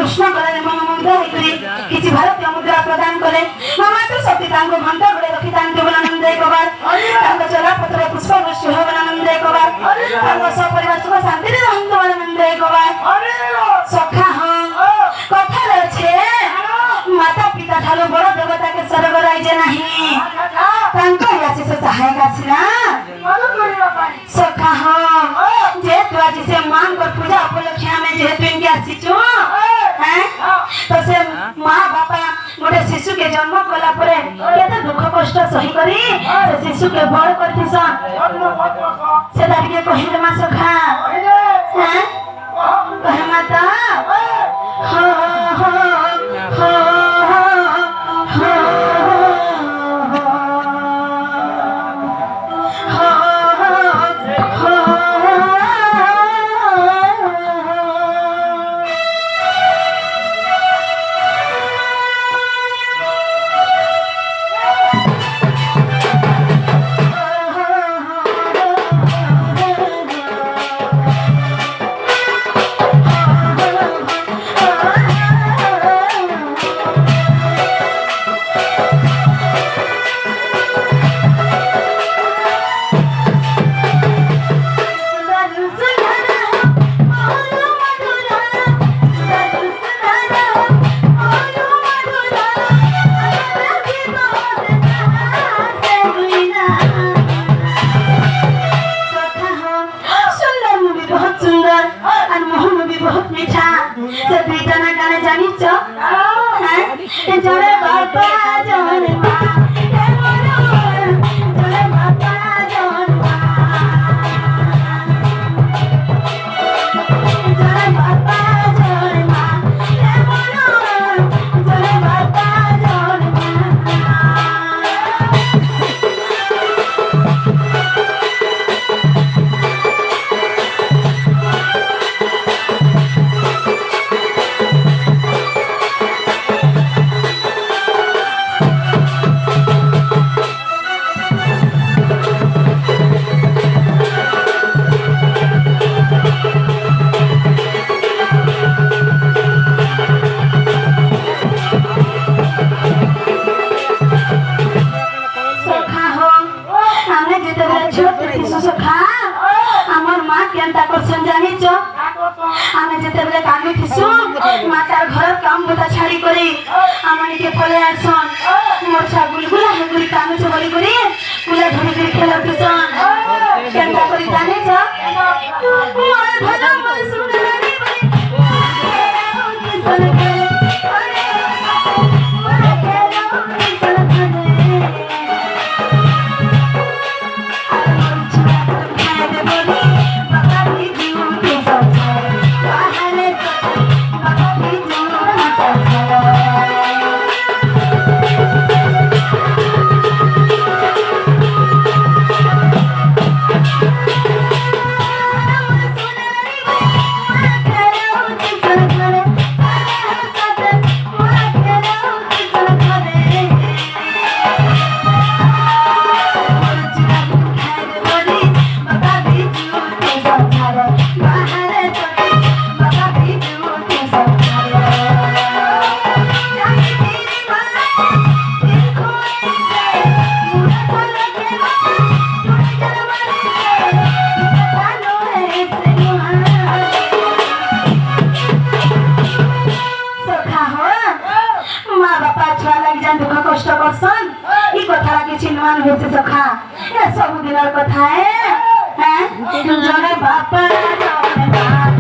कृष्ण गलारे मन मुग्ध होई किछि भारतीय मुद्रा प्रदान कले मामा तो शक्ति तांको घंटा गले रखी तांको आनंद एकबार तांको चला पत्र पुष्प वृष्टि हो आनंद एकबार तांको सब परिवार सुख शांति रे रहंत आनंद एकबार सखा हां कथा रछे माता पिता ठालो बड़ देवता के स्वर्ग राइजे नाही तांको यासी से सहायक आसिना सखा हां जे तू आज से मान कर पूजा उपलक्ष्य में जेहेतु इनके आसीचो हैं तो से मां बापा गोटे शिशु के जन्म कला परे केते दुख कष्ट सही करी से शिशु के बड़ करथिसन से दाबी के कहिल मा सखा हैं कहे माता हो हो हो सखा ये सब दिन कथा है जने बापा